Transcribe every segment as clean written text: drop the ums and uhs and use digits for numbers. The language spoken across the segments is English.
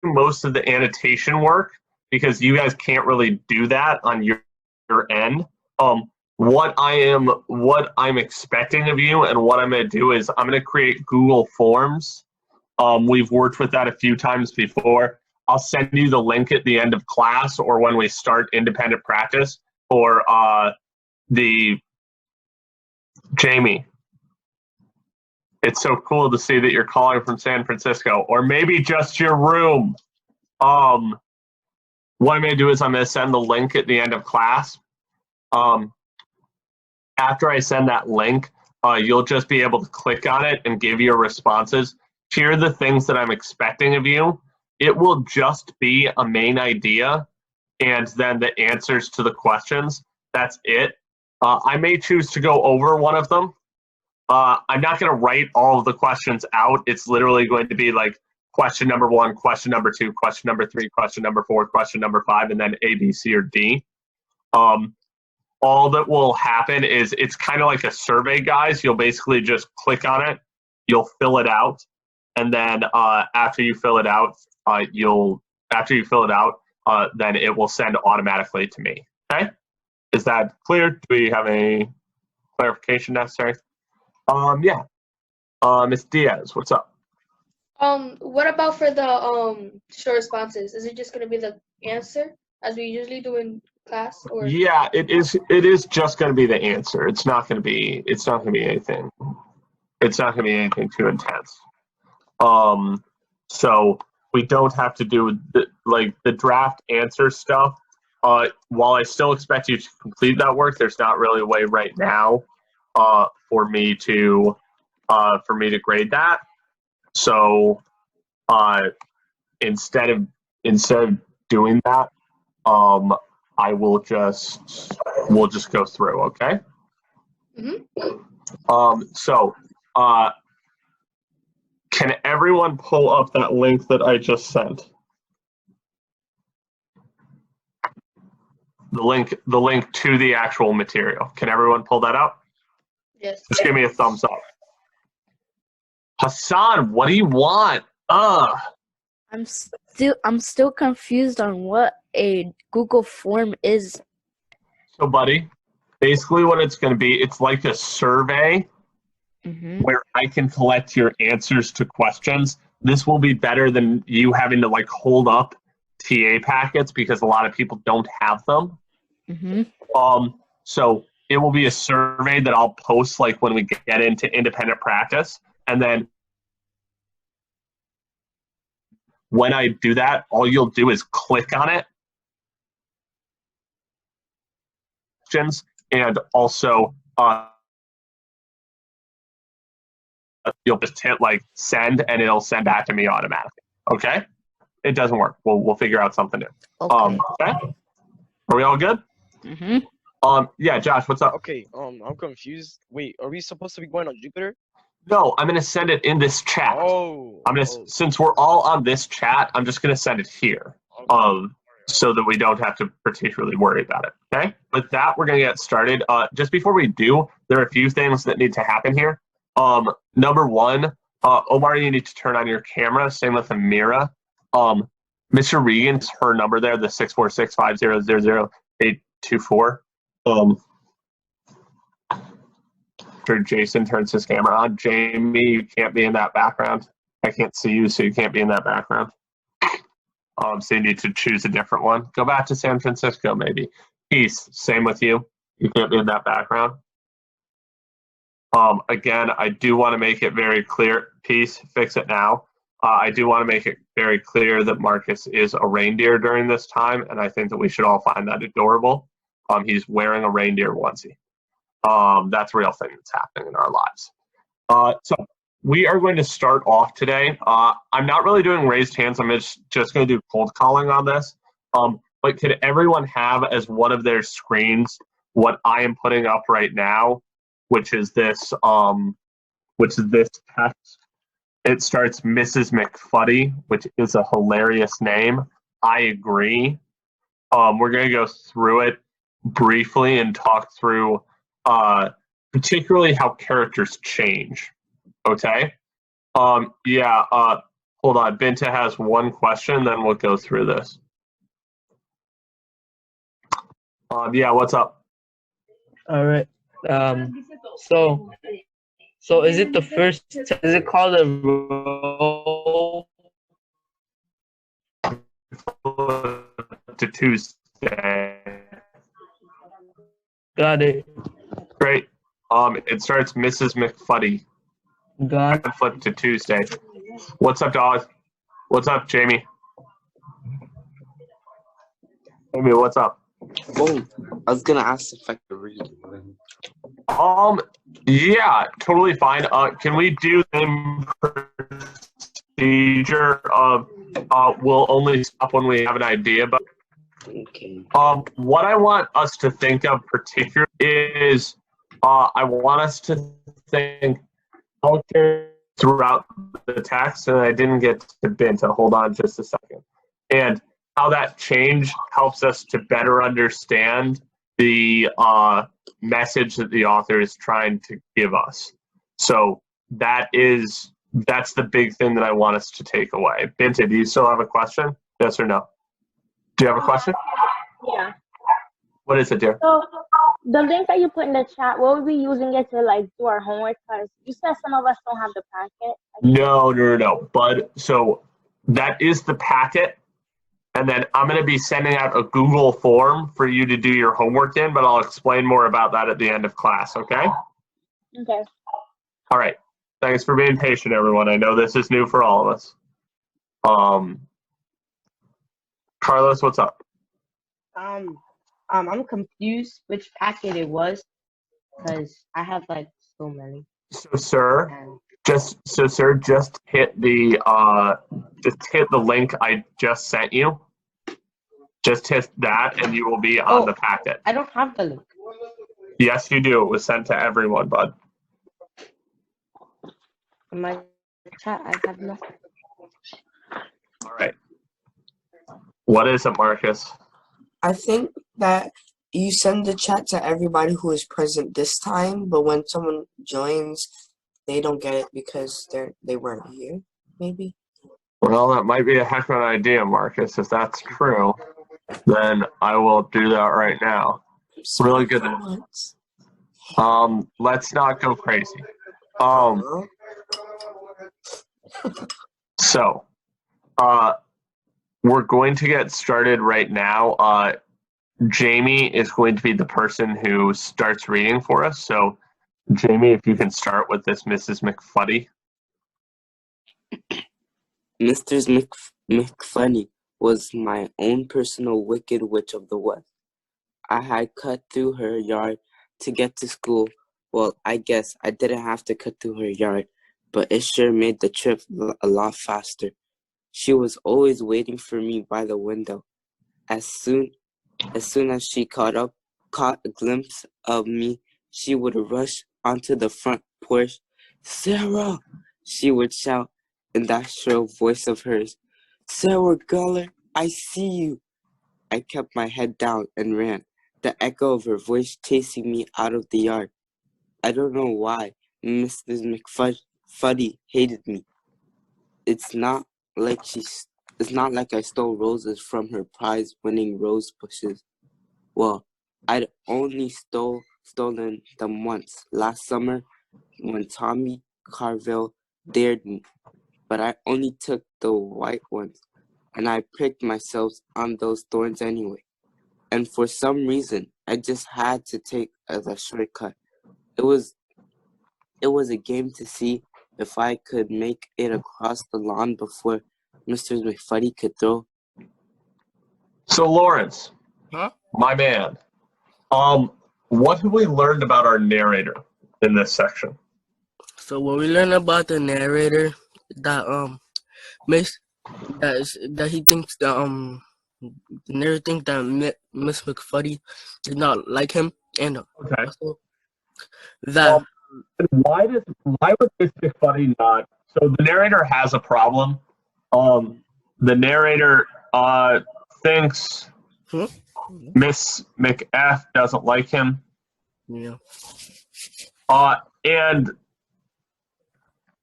most of the annotation work because you guys can't really do that on your end. What I'm expecting of you and what I'm going to do is I'm going to create Google Forms. We've worked with that a few times before. I'll send you the link at the end of class or when we start independent practice for the Jamie. It's so cool to see that you're calling from San Francisco, or maybe just your room. What I'm going to do is I'm going to send the link at the end of class. After I send that link, you'll just be able to click on it and give your responses. Here are the things that I'm expecting of you. It will just be a main idea and then the answers to the questions. That's it. I may choose to go over one of them. I'm not going to write all of the questions out. It's literally going to be like question number 1, question number 2, question number 3, question number 4, question number 5, and then A, B, C, or D. All that will happen is it's kind of like a survey, guys. You'll basically just click on it. You'll fill it out. And then after you fill it out, then it will send automatically to me. Okay? Is that clear? Do we have any clarification necessary? Yeah. Ms. Diaz, what's up? What about for the short responses? Is it just going to be the answer as we usually do in class? Or yeah, it is just going to be the answer. It's not going to be anything. It's not going to be anything too intense. So we don't have to do the draft answer stuff. While I still expect you to complete that work, there's not really a way right now for me to grade that. So instead of doing that, we'll just go through, okay? Mm-hmm. So can everyone pull up that link that I just sent? The link to the actual material. Can everyone pull that up? Yes. Just give me a thumbs up. Hassan, what do you want? I'm still confused on what a Google form is. So, buddy, basically what it's going to be, it's like a survey where I can collect your answers to questions. This will be better than you having to hold up TA packets because a lot of people don't have them. So it will be a survey that I'll post when we get into independent practice. And then when I do that, all you'll do is click on it. And also you'll just hit send and it'll send back to me automatically. Okay? It doesn't work. We'll figure out something new. Okay. Okay? Are we all good? Yeah, Josh, what's up? Okay, I'm confused. Wait, are we supposed to be going on Jupiter? No, I'm gonna send it in this chat. Since we're all on this chat, I'm just gonna send it here. So that we don't have to particularly worry about it. Okay? With that, we're gonna get started. Just before we do, there are a few things that need to happen here. Number one, Omar, you need to turn on your camera. Same with Amira. Mr. Regan's her number there, the 646-500-0824. After Jason turns his camera on, Jamie, you can't be in that background. I can't see you, so you can't be in that background. So you need to choose a different one. Go back to San Francisco, maybe. Peace, same with you. You can't be in that background. Again, I do want to make it very clear. Peace, fix it now. I do want to make it very clear that Marcus is a reindeer during this time, and I think that we should all find that adorable. He's wearing a reindeer onesie. That's a real thing that's happening in our lives. So we are going to start off today. I'm not really doing raised hands. I'm just going to do cold calling on this. But could everyone have as one of their screens what I am putting up right now, which is this text. It starts Mrs. McFuddy, which is a hilarious name. I agree. We're going to go through it briefly and talk through particularly how characters change. Okay? Hold on, Binta has one question, then we'll go through this. Yeah, what's up? All right. So is it the first? Is it called a roll? To Tuesday. Got it. Great. It starts Mrs. McFuddy. Got it. Flip to Tuesday. What's up, dog? What's up, Jamie? Jamie, what's up? Oh, I was gonna ask if I could read. Yeah, totally fine. Can we do the procedure of we'll only stop when we have an idea about? Okay. What I want us to think of particularly is I want us to think culture throughout the text, and I didn't get to Binta. Hold on just a second. And how that change helps us to better understand the message that the author is trying to give us. So that's the big thing that I want us to take away. Binta, do you still have a question? Yes or no? Do you have a question? Yeah. What is it, dear? So the link that you put in the chat, we'll be using it to like do our homework because you said some of us don't have the packet. No. Bud, so that is the packet. And then I'm going to be sending out a Google form for you to do your homework in, but I'll explain more about that at the end of class, okay? Okay. All right. Thanks for being patient, everyone. I know this is new for all of us. Carlos, what's up? I'm confused which packet it was because I have like so many. So, sir, just hit the link I just sent you. Just hit that, and you will be on the packet. I don't have the link. Yes, you do. It was sent to everyone, bud. In my chat, I have nothing. All right. What is it, Marcus? I think that you send the chat to everybody who is present this time, but when someone joins, they don't get it because they weren't here, maybe? Well, that might be a heck of an idea, Marcus. If that's true, then I will do that right now. Really good. Let's not go crazy. So, we're going to get started right now. Jamie is going to be the person who starts reading for us. So, Jamie, if you can start with this Mrs. McFuddy. Mrs. McFunny was my own personal wicked witch of the West. I had cut through her yard to get to school. Well, I guess I didn't have to cut through her yard, but it sure made the trip a lot faster. She was always waiting for me by the window. As soon as she caught a glimpse of me, she would rush onto the front porch. "Sarah!" she would shout in that shrill voice of hers. "Sarah Guller, I see you!" I kept my head down and ran, the echo of her voice chasing me out of the yard. I don't know why Mrs. McFuddy hated me. It's not like I stole roses from her prize-winning rose bushes. Well, I'd only stolen them once, last summer when Tommy Carville dared me. But I only took the white ones, and I pricked myself on those thorns anyway. And for some reason, I just had to take the shortcut. It was a game to see if I could make it across the lawn before Mr. McFuddy could throw. So, Lawrence, my man, what have we learned about our narrator in this section? So what we learned about the narrator that that he thinks that the narrator thinks that Miss McFuddy did not like him, and Okay. also that why would Miss McFuddy not? So the narrator has a problem. The narrator thinks Miss McF doesn't like him. Yeah. And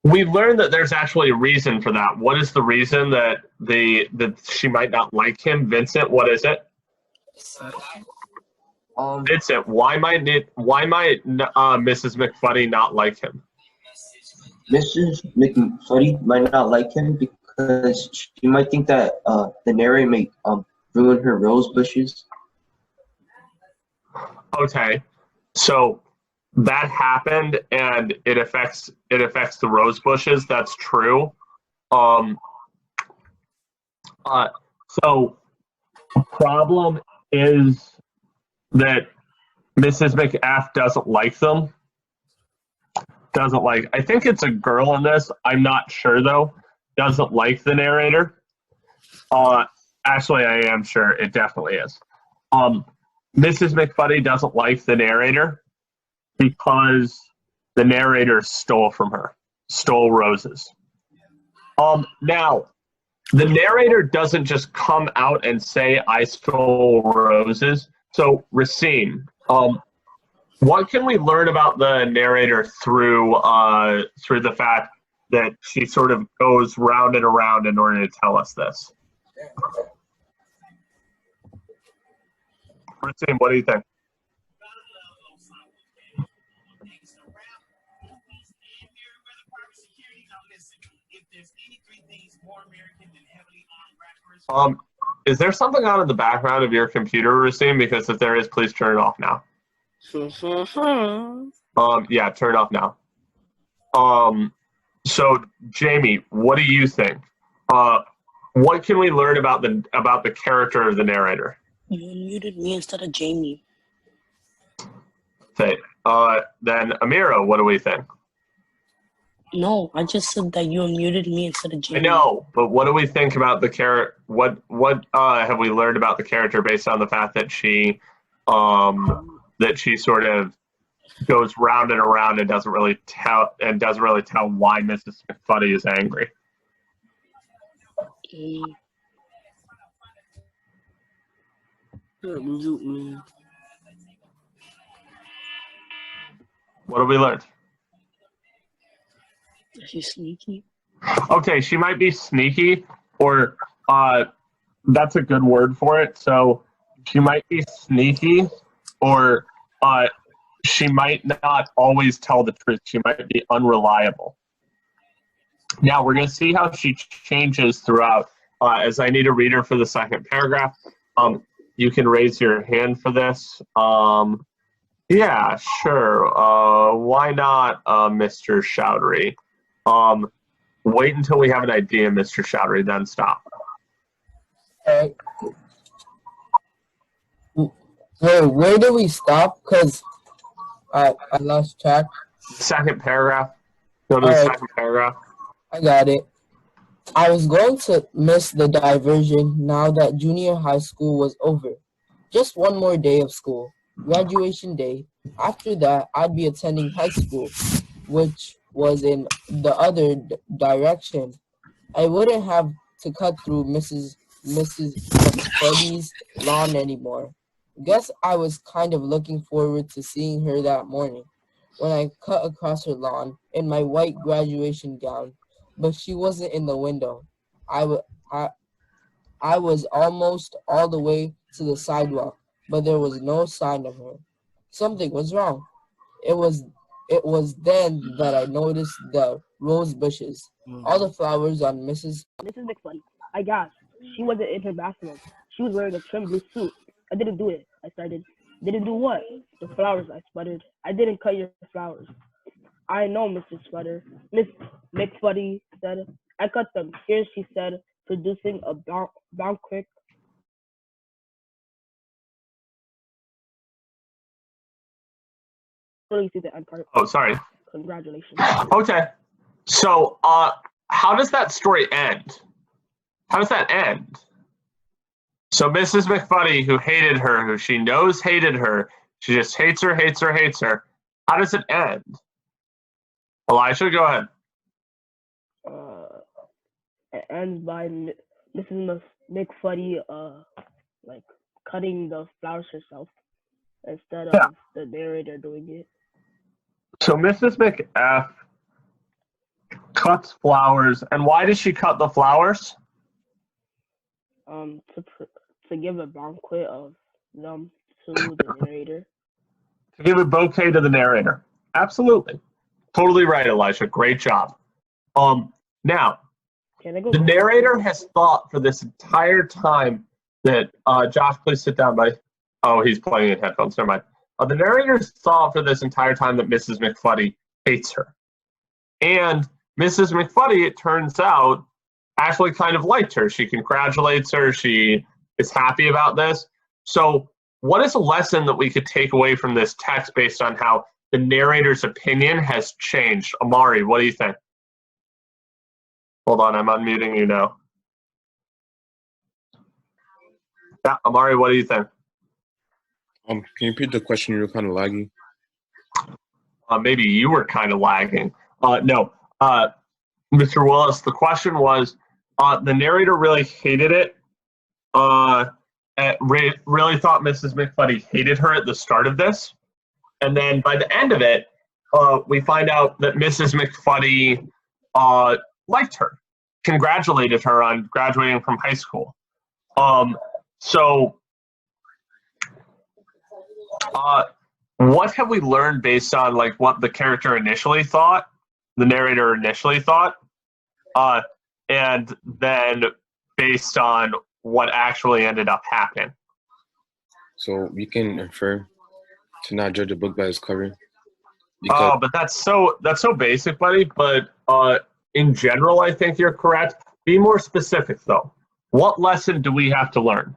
we learned that there's actually a reason for that. What is the reason that that she might not like him? Vincent, what is it? Vincent, why might Mrs. McFuddy not like him? Mrs. McFuddy might not like him because she might think that the narrator may ruin her rose bushes. Okay, so that happened, and it affects the rose bushes. That's true. So the problem is that Mrs. McF doesn't like them. I think it's a girl in this. I'm not sure though. Doesn't like the narrator. Actually, I am sure it definitely is. Mrs. McFuddy doesn't like the narrator because the narrator stole from her, stole roses. Now, the narrator doesn't just come out and say, I stole roses. So, Racine, what can we learn about the narrator through the fact that she sort of goes round and around in order to tell us this? Racine, what do you think? Is there something on in the background of your computer, Racine? Because if there is, please turn it off now. Yeah, turn it off now. So Jamie, what do you think? What can we learn about the character of the narrator? You unmuted me instead of Jamie. Okay. Then Amira, what do we think? No, I just said that you unmuted me instead of Jamie. I know, but what do we think about the character? What have we learned about the character based on the fact that she sort of goes round and around and doesn't really tell why Mrs. McFuddy is angry? What have we learned? She's sneaky. Okay, she might be sneaky, or that's a good word for it. So she might be sneaky, or she might not always tell the truth. She might be unreliable. Now we're going to see how she changes throughout. As I need a reader for the second paragraph, you can raise your hand for this. Yeah, sure. Why not, Mr. Chowdhury? Wait until we have an idea, Mr. Chowdhury, then stop. Hey, where do we stop? Because I lost track. Second paragraph. Go to the second paragraph. I got it. I was going to miss the diversion now that junior high school was over. Just one more day of school, graduation day. After that, I'd be attending high school, which was in the other direction. I wouldn't have to cut through Mrs. McFuddy's lawn anymore. Guess I was kind of looking forward to seeing her that morning when I cut across her lawn in my white graduation gown, but she wasn't in the window. I was almost all the way to the sidewalk, but there was no sign of her. Something was wrong. It was then that I noticed the rose bushes, all the flowers on Mrs. McFuddy. I gasped. She wasn't in her bathroom. She was wearing a trim blue suit. I didn't do it. I started. Didn't do what? The flowers, I sputtered. I didn't cut your flowers. I know, Mr. Sputter. Miss McFuddy said. I cut them. Here, she said, producing a brown quick. Really see the end part. Oh, sorry. Congratulations. Okay. So, how does that story end? How does that end? So Mrs. McFuddy, who hated her, who she knows hated her, she just hates her. How does it end? Elijah, go ahead. It ends by Mrs. McFuddy, like cutting the flowers herself instead of the narrator doing it. So Mrs. McF cuts flowers. And why does she cut the flowers? To give a banquet of them to the narrator. To give a bouquet to the narrator. Absolutely. Totally right, Elijah. Great job. Now, the narrator has thought for this entire time that, Josh, please sit down, buddy. Oh, he's playing in headphones. Never mind. The narrator's thought for this entire time that Mrs. McFuddy hates her. And Mrs. McFuddy, it turns out, actually kind of liked her. She congratulates her. She is happy about this. So what is a lesson that we could take away from this text based on how the narrator's opinion has changed? Amari, what do you think? Hold on, I'm unmuting you now. Yeah, Amari, what do you think? Can you repeat the question? You were kind of lagging. Maybe you were kind of lagging. No, Mr. Willis, the question was, the narrator really hated it. Really thought Mrs. McFuddy hated her at the start of this. And then by the end of it, we find out that Mrs. McFuddy liked her, congratulated her on graduating from high school. What have we learned based on like what the character initially thought, the narrator initially thought, and then based on what actually ended up happening? So we can infer to not judge a book by its cover. Oh, but that's so basic, buddy. But in general, I think you're correct. Be more specific, though. What lesson do we have to learn?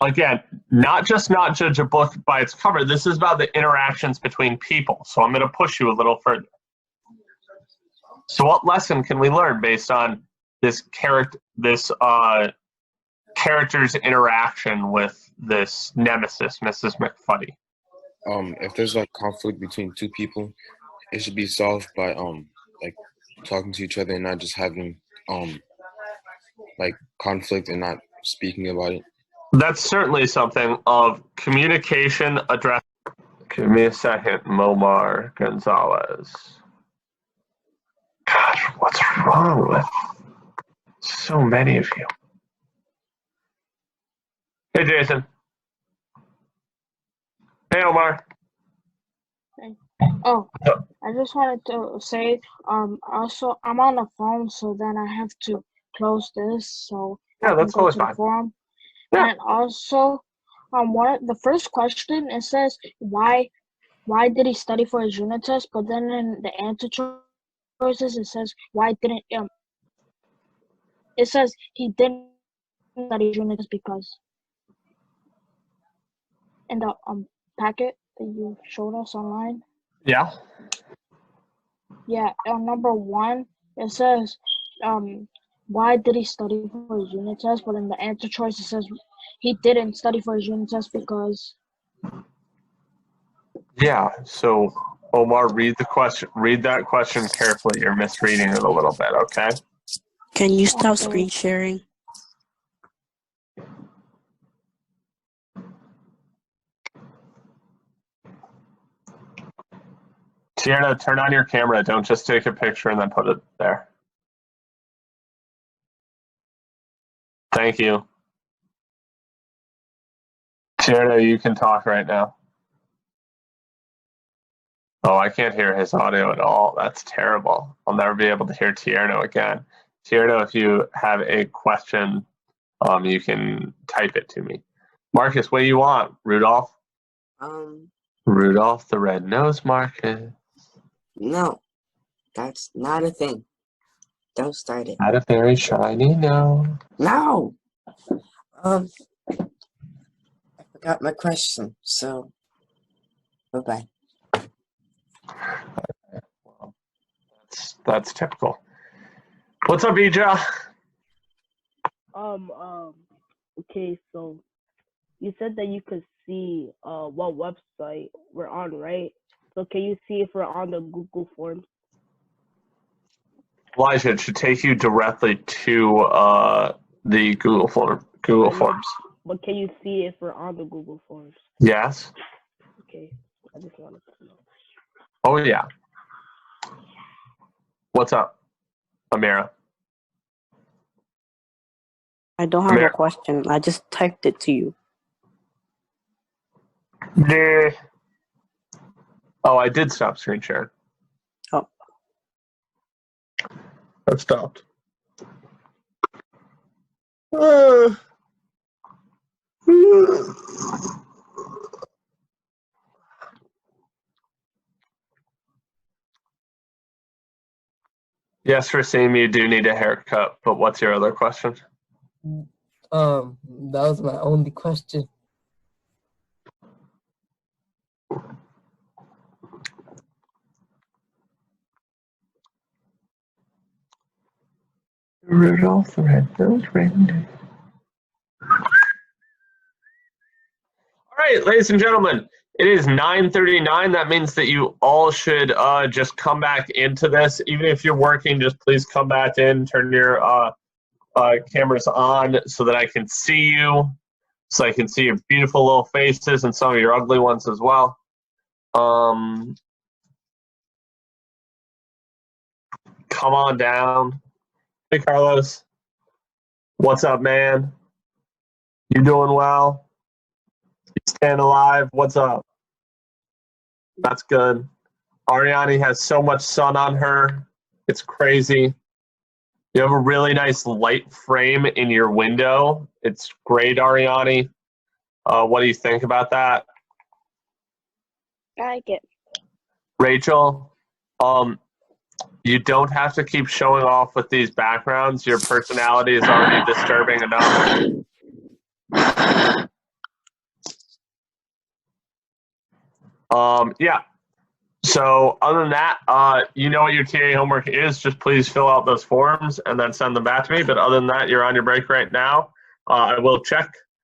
Again, not judge a book by its cover. This is about the interactions between people. So I'm going to push you a little further. So what lesson can we learn based on this character's interaction with this nemesis, Mrs. McFuddy? If there's like conflict between two people, it should be solved by like talking to each other and not just having like conflict and not speaking about it. That's certainly something of communication address. Give me a second, Momar Gonzalez. Gosh, what's wrong with so many of you? Hey, Jason. Hey, Omar. Oh, I just wanted to say, also, I'm on the phone, so then I have to close this, so yeah, I that's can go totally to the fine. forum. Yeah. And also, the first question, it says, why did he study for his unit test? But then in the answer choices, it says, it says he didn't study unit test because in the packet that you showed us online. Yeah. Yeah, on number 1, it says, why did he study for his unit test? But in the answer choice, it says he didn't study for his unit test because. Yeah. So, Omar, read that question carefully. You're misreading it a little bit. Okay. Can you stop screen sharing? Tierna, turn on your camera. Don't just take a picture and then put it there. Thank you. Tierna, you can talk right now. Oh, I can't hear his audio at all. That's terrible. I'll never be able to hear Tierno again. Tierno, if you have a question, you can type it to me. Marcus, what do you want? Rudolph? Rudolph the Red-Nosed Marcus. No, that's not a thing. Don't start it. Not a very shiny nose. No. I forgot my question, so bye-bye. Well, that's typical. What's up, Ija? Okay, so you said that you could see what website we're on, right? So can you see if we're on the Google Forms? Elijah, it should take you directly to the Google Forms. But can you see if we're on the Google Forms? Yes. Okay, I just wanted to know. Oh, yeah. What's up? Amira? I don't have a question. I just typed it to you. Nah. Oh, I did stop screen sharing. Oh. I've stopped. Yes, Rasim, you do need a haircut, but what's your other question? That was my only question. Rudolph the Red-Nosed Reindeer. All right, ladies and gentlemen, it is 9:39. That means that you all should just come back into this. Even if you're working, just please come back in, turn your cameras on so that I can see you, so I can see your beautiful little faces and some of your ugly ones as well. Come on down. Hey, Carlos. What's up, man? You doing well? You staying alive? What's up? That's good. Ariani has so much sun on her. It's crazy. You have a really nice light frame in your window. It's great, Ariani. What do you think about that? I like it. Rachel, you don't have to keep showing off with these backgrounds. Your personality is already disturbing enough. Yeah. So other than that, you know what your TA homework is. Just please fill out those forms and then send them back to me. But other than that, you're on your break right now. I will check